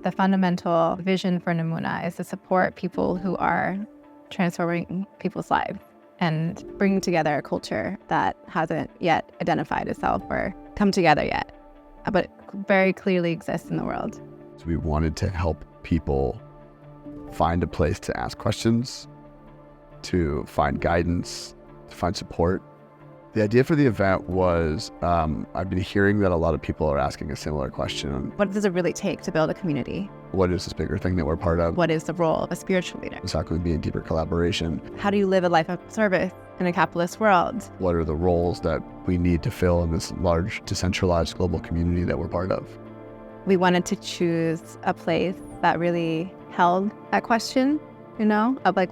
The fundamental vision for Namūna is to support people who are transforming people's lives and bringing together a culture that hasn't yet identified itself or come together yet, but very clearly exists in the world. So we wanted to help people find a place to ask questions, to find guidance, to find support. The idea for the event was, I've been hearing that a lot of people are asking a similar question. What does it really take to build a community? What is this bigger thing that we're part of? What is the role of a spiritual leader? How can we be in deeper collaboration? How do you live a life of service in a capitalist world? What are the roles that we need to fill in this large, decentralized global community that we're part of? We wanted to choose a place that really held that question, of like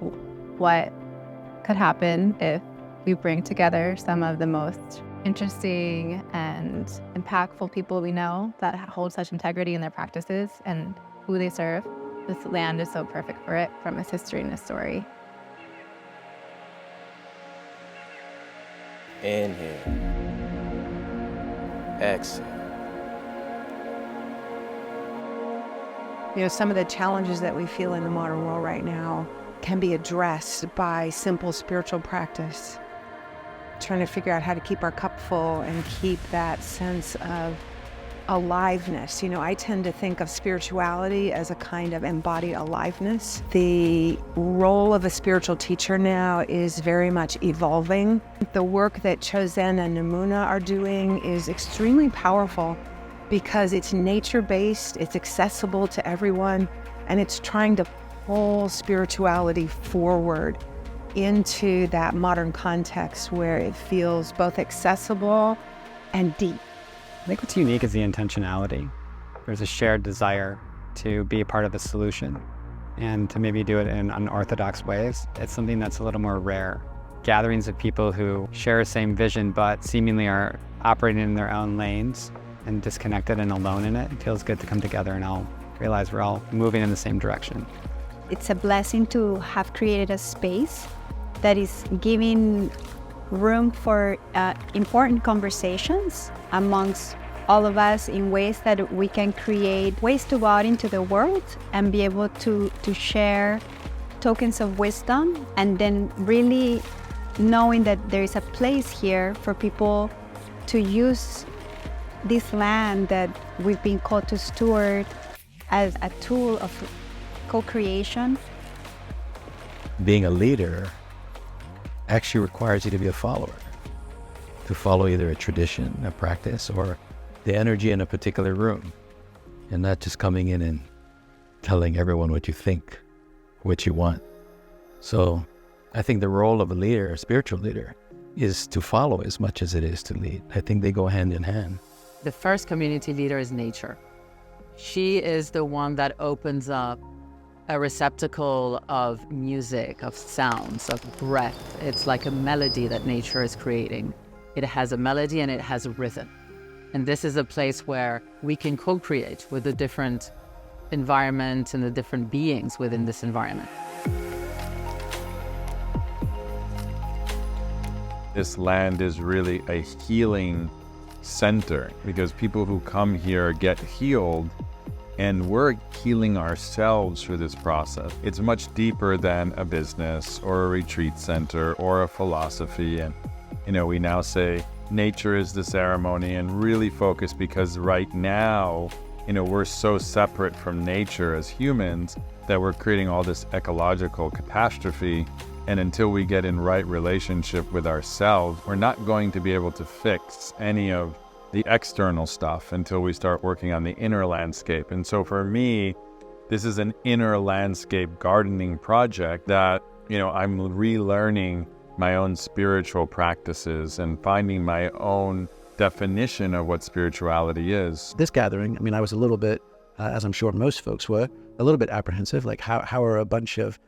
what could happen if we bring together some of the most interesting and impactful people we know that hold such integrity in their practices and who they serve. This land is so perfect for it, from its history and its story. Inhale. Exhale. Some of the challenges that we feel in the modern world right now can be addressed by simple spiritual practice. Trying to figure out how to keep our cup full and keep that sense of aliveness. I tend to think of spirituality as a kind of embodied aliveness. The role of a spiritual teacher now is very much evolving. The work that ChoZen and Namūna are doing is extremely powerful because it's nature-based, it's accessible to everyone, and it's trying to pull spirituality forward into that modern context where it feels both accessible and deep. I think what's unique is the intentionality. There's a shared desire to be a part of the solution and to maybe do it in unorthodox ways. It's something that's a little more rare. Gatherings of people who share the same vision but seemingly are operating in their own lanes and disconnected and alone in it. It feels good to come together and all realize we're all moving in the same direction. It's a blessing to have created a space that is giving room for important conversations amongst all of us in ways that we can create ways to go out into the world and be able to share tokens of wisdom, and then really knowing that there is a place here for people to use this land that we've been called to steward as a tool of co-creation. Being a leader actually requires you to be a follower, to follow either a tradition, a practice, or the energy in a particular room, and not just coming in and telling everyone what you think, what you want. So I think the role of a leader, a spiritual leader, is to follow as much as it is to lead. I think they go hand in hand. The first community leader is nature. She is the one that opens up a receptacle of music, of sounds, of breath. It's like a melody that nature is creating. It has a melody and it has a rhythm. And this is a place where we can co-create with the different environment and the different beings within this environment. This land is really a healing center because people who come here get healed, and we're healing ourselves through this process. It's much deeper than a business or a retreat center or a philosophy. And, we now say nature is the ceremony and really focus, because right now, we're so separate from nature as humans that we're creating all this ecological catastrophe. And until we get in right relationship with ourselves, we're not going to be able to fix any of the external stuff until we start working on the inner landscape. And so for me, this is an inner landscape gardening project that, I'm relearning my own spiritual practices and finding my own definition of what spirituality is. This gathering, I was a little bit, as I'm sure most folks were, a little bit apprehensive, like how are a bunch of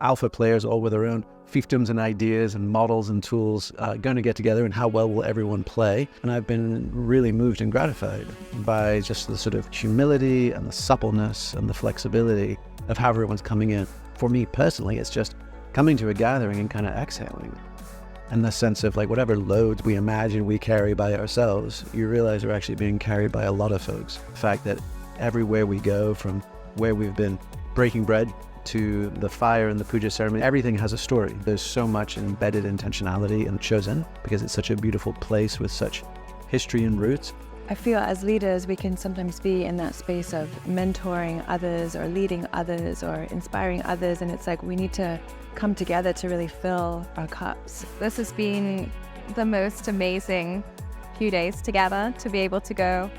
alpha players all with their own fiefdoms and ideas and models and tools going to get together, and how well will everyone play? And I've been really moved and gratified by just the sort of humility and the suppleness and the flexibility of how everyone's coming in. For me personally, it's just coming to a gathering and kind of exhaling. And the sense of like whatever loads we imagine we carry by ourselves, you realize are actually being carried by a lot of folks. The fact that everywhere we go, from where we've been breaking bread to the fire and the puja ceremony. Everything has a story. There's so much embedded intentionality in ChoZen because it's such a beautiful place with such history and roots. I feel as leaders, we can sometimes be in that space of mentoring others or leading others or inspiring others. And it's like we need to come together to really fill our cups. This has been the most amazing few days together to be able to go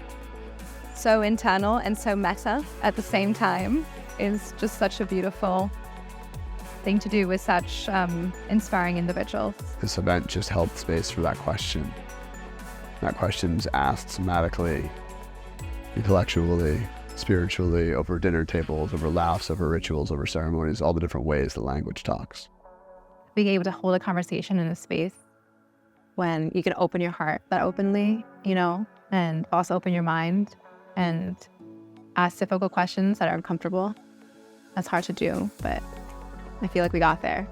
so internal and so meta at the same time is just such a beautiful thing to do with such inspiring individuals. This event just held space for that question. That question's asked somatically, intellectually, spiritually, over dinner tables, over laughs, over rituals, over ceremonies, all the different ways the language talks. Being able to hold a conversation in a space when you can open your heart that openly, you know, and also open your mind and ask difficult questions that are uncomfortable. That's hard to do, but I feel like we got there.